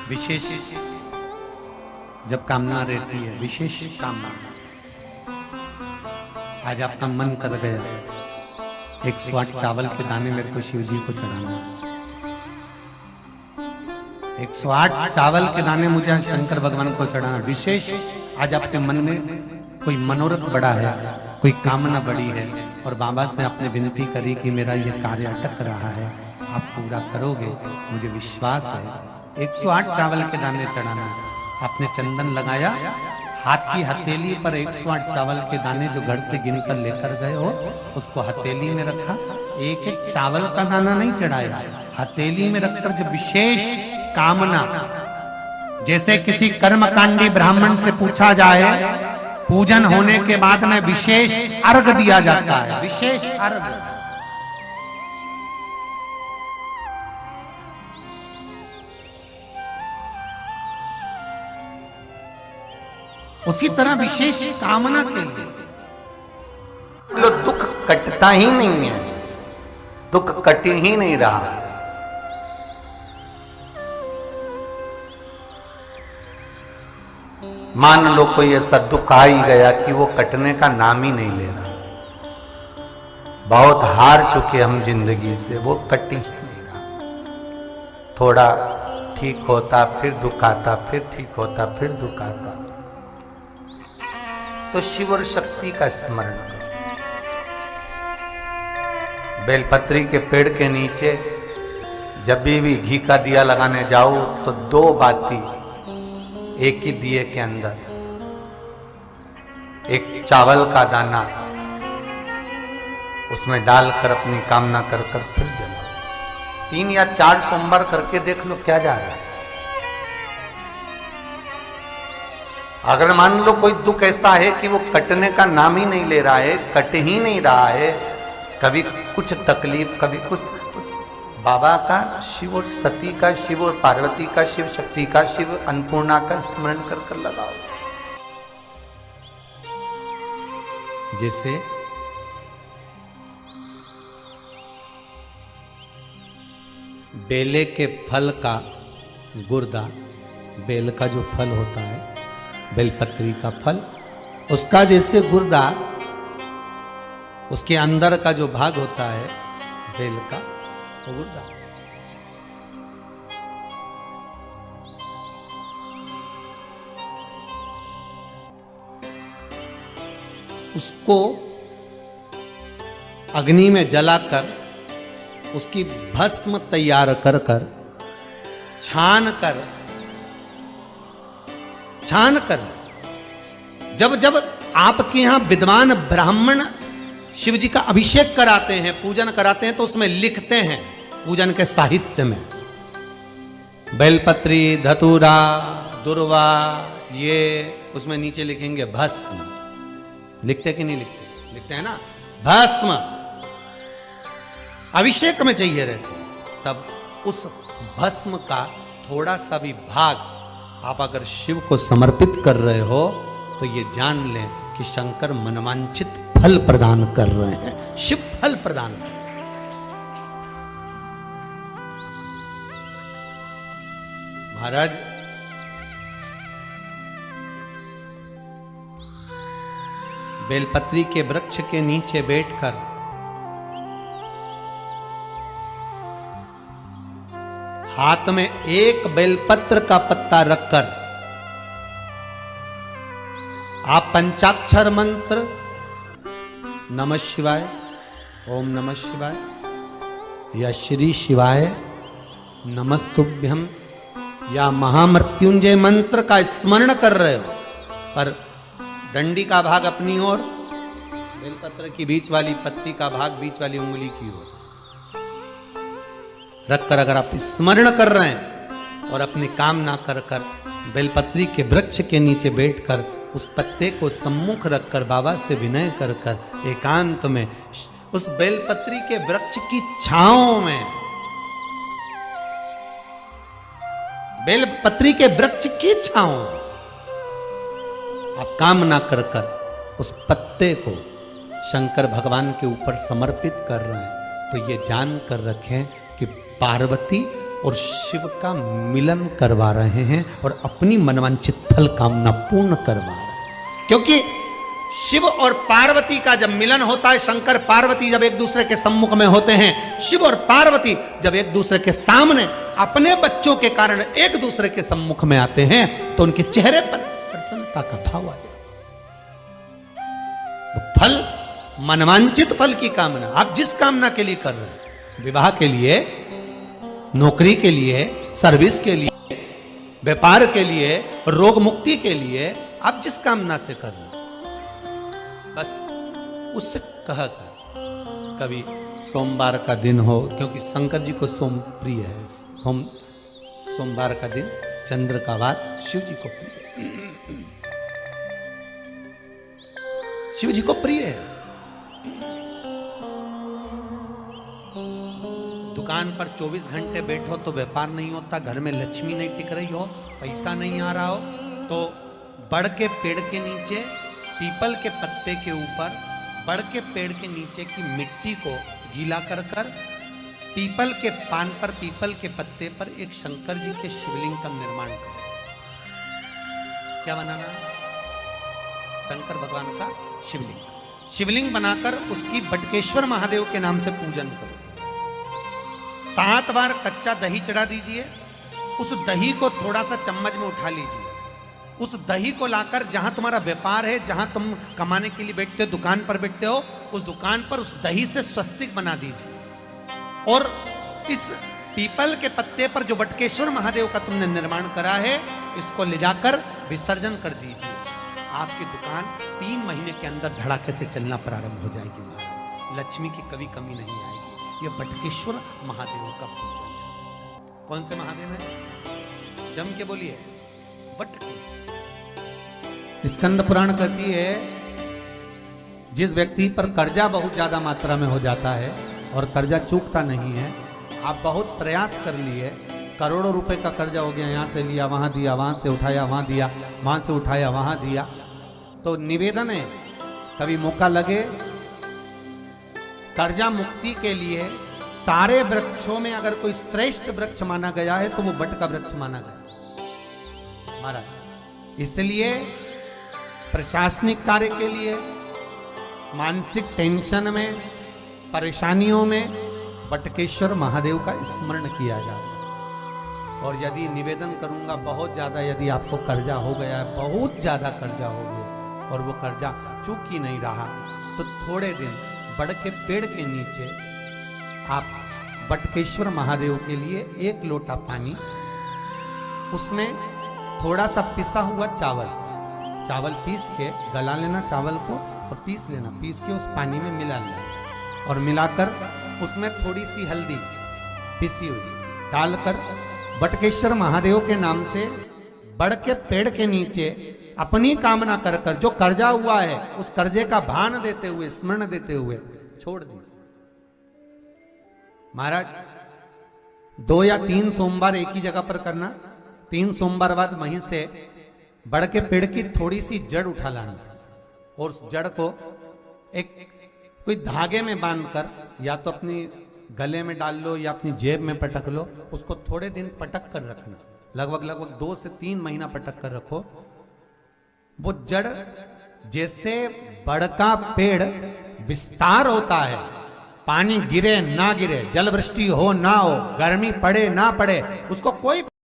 विशेष जब कामना रहती है, विशेष कामना, आज आपका मन कर गया 108 चावल के दाने मेरे को शिव जी को चढ़ाना, 108 चावल के दाने मुझे आज शंकर भगवान को चढ़ाना। विशेष आज आपके मन में कोई मनोरथ बड़ा है, कोई कामना बड़ी है, और बाबा से आपने विनती करी कि मेरा ये कार्य अटक रहा है, आप पूरा करोगे, मुझे विश्वास है। 108 चावल के दाने चढ़ाना, आपने चंदन लगाया, हाथ की हथेली पर 108 चावल के दाने जो घर से गिनकर लेकर गए हो उसको हथेली में रखा। एक एक चावल का दाना नहीं चढ़ाया, हथेली में रखकर जो विशेष कामना, जैसे किसी कर्मकांडी ब्राह्मण से पूछा जाए पूजन होने के बाद में विशेष अर्घ दिया जाता है, विशेष अर्घ, उसी तरह विशेष कामना के लिए लो दुख कटता ही नहीं है, दुख कट ही नहीं रहा। मान लो कोई ऐसा दुख आ ही गया कि वो कटने का नाम ही नहीं ले रहा, बहुत हार चुके हम जिंदगी से, वो कट ही नहीं रहा। थोड़ा ठीक होता फिर दुख आता, फिर ठीक होता फिर दुख आता। तो शिव और शक्ति का स्मरण करो। बेलपत्री के पेड़ के नीचे जब भी घी का दिया लगाने जाओ तो 2 बाती एक ही दिए के अंदर, एक चावल का दाना उसमें डालकर अपनी कामना कर फिर जलाओ। 3 या 4 सोमवार करके देख लो क्या जा रहा है। अगर मान लो कोई दुख ऐसा है कि वो कटने का नाम ही नहीं ले रहा है, कट ही नहीं रहा है, कभी कुछ तकलीफ कभी कुछ, बाबा का, शिव और सती का, शिव और पार्वती का, शिव शक्ति का, शिव अन्नपूर्णा का स्मरण कर लगाओ। जैसे बेले के फल का गुर्दा, बेल का जो फल होता है, बेलपत्री का फल, उसका जैसे गुर्दा, उसके अंदर का जो भाग होता है बेल का, वो गुर्दा, उसको अग्नि में जलाकर उसकी भस्म तैयार कर छान कर जब जब आपके यहां विद्वान ब्राह्मण शिव जी का अभिषेक कराते हैं, पूजन कराते हैं, तो उसमें लिखते हैं पूजन के साहित्य में बेलपत्री, धतूरा, दुर्वा, ये उसमें नीचे लिखेंगे भस्म। लिखते कि नहीं लिखते? लिखते हैं ना, भस्म अभिषेक में चाहिए रहते। तब उस भस्म का थोड़ा सा भी भाग आप अगर शिव को समर्पित कर रहे हो तो ये जान लें कि शंकर मनवांछित फल प्रदान कर रहे हैं, शिव फल प्रदान कर रहे हैं। महाराज, बेलपत्री के वृक्ष के नीचे बैठकर हाथ में एक बेलपत्र का पत्ता रखकर आप पंचाक्षर मंत्र नमः शिवाय, ओम नमः शिवाय या श्री शिवाय नमस्तुभ्यम या महामृत्युंजय मंत्र का स्मरण कर रहे हो, पर डंडी का भाग अपनी ओर, बेलपत्र की बीच वाली पत्ती का भाग बीच वाली उंगली की ओर रखकर अगर आप स्मरण कर रहे हैं और अपनी कामना कर बेलपत्री के वृक्ष के नीचे बैठकर उस पत्ते को सम्मुख रखकर बाबा से विनय कर एकांत में उस बेलपत्री के वृक्ष की छांव में, बेलपत्री के वृक्ष की छांव आप कामना कर उस पत्ते को शंकर भगवान के ऊपर समर्पित कर रहे हैं, तो ये जान कर रखें कि पार्वती और शिव का मिलन करवा रहे हैं और अपनी मनवांछित फल कामना पूर्ण करवा रहे हैं। क्योंकि शिव और पार्वती का जब मिलन होता है, शंकर पार्वती जब एक दूसरे के सम्मुख में होते हैं, शिव और पार्वती जब एक दूसरे के सामने अपने बच्चों के कारण एक दूसरे के सम्मुख में आते हैं, तो उनके चेहरे पर प्रसन्नता का भाव आ जाए। फल, मनवांचित फल की कामना आप जिस कामना के लिए कर रहे हैं, विवाह के लिए, नौकरी के लिए, सर्विस के लिए, व्यापार के लिए, रोग मुक्ति के लिए, आप जिस कामना से कर रहे हैं, बस उससे कहा कर। कभी सोमवार का दिन हो, क्योंकि शंकर जी को सोम प्रिय है, सोमवार का दिन, चंद्र का वार शिव जी को प्रिय है, शिव जी को प्रिय है। दुकान पर 24 घंटे बैठो तो व्यापार नहीं होता, घर में लक्ष्मी नहीं टिक रही हो, पैसा नहीं आ रहा हो, तो बड़ के पेड़ के नीचे, पीपल के पत्ते के ऊपर, बड़ के पेड़ के नीचे की मिट्टी को गीला कर कर पीपल के पान पर, पीपल के पत्ते पर एक शंकर जी के शिवलिंग का निर्माण करो। क्या बनाना? शंकर भगवान का शिवलिंग। शिवलिंग बनाकर उसकी बटकेश्वर महादेव के नाम से पूजन करो। 7 बार कच्चा दही चढ़ा दीजिए। उस दही को थोड़ा सा चम्मच में उठा लीजिए। उस दही को लाकर जहां तुम्हारा व्यापार है, जहां तुम कमाने के लिए बैठते हो, दुकान पर बैठते हो, उस दुकान पर उस दही से स्वस्तिक बना दीजिए। और इस पीपल के पत्ते पर जो बटकेश्वर महादेव का तुमने निर्माण करा है, इसको ले जाकर विसर्जन कर दीजिए। आपकी दुकान 3 महीने के अंदर धड़ाके से चलना प्रारंभ हो जाएगी। लक्ष्मी की कभी कमी नहीं आएगी। यह बटकेश्वर महादेव का पूजन है। कौन से महादेव है? जम के बोलिए, बटकेश्वर। स्कंद पुराण कहती है, जिस व्यक्ति पर कर्जा बहुत ज्यादा मात्रा में हो जाता है और कर्जा चूकता नहीं है, आप बहुत प्रयास कर लिए, करोड़ों रुपए का कर्जा हो गया, यहाँ से लिया वहाँ दिया, वहाँ से उठाया वहाँ दिया, वहाँ से उठाया वहाँ दिया, तो निवेदन है, कभी मौका लगे, कर्जा मुक्ति के लिए सारे वृक्षों में अगर कोई श्रेष्ठ वृक्ष माना गया है तो वो बट का वृक्ष माना गया महाराज। इसलिए प्रशासनिक कार्य के लिए, मानसिक टेंशन में, परेशानियों में बटकेश्वर महादेव का स्मरण किया जाए। और यदि निवेदन करूंगा, बहुत ज़्यादा यदि आपको कर्जा हो गया है, बहुत ज़्यादा कर्जा हो गया और वो कर्जा चूक ही नहीं रहा, तो थोड़े दिन बड़ के पेड़ के नीचे आप बटकेश्वर महादेव के लिए 1 लोटा पानी, उसमें थोड़ा सा पिसा हुआ चावल पीस के गला लेना, चावल को और पीस लेना, पीस के उस पानी में मिला लेना और मिलाकर उसमें थोड़ी सी हल्दी पिसी हुई डालकर बटकेश्वर महादेव के नाम से बड़ के पेड़ के नीचे अपनी कामना कर कर जो कर्जा हुआ है उस कर्जे का भान देते हुए, स्मरण देते हुए छोड़ दीजिए। महाराज 2 या 3 सोमवार एक ही जगह पर करना। 3 सोमवार बाद वहीं से बड़ के पेड़ की थोड़ी सी जड़ उठा लाना और उस जड़ को एक कोई धागे में बांधकर या तो अपनी गले में डाल लो या अपनी जेब में पटक लो, उसको थोड़े दिन पटक कर रखना, लगभग 2 से 3 महीना पटक कर रखो। वो जड़ जैसे बड़ का पेड़ विस्तार होता है, पानी गिरे ना गिरे, जल वृष्टि हो ना हो, गर्मी पड़े ना पड़े, उसको कोई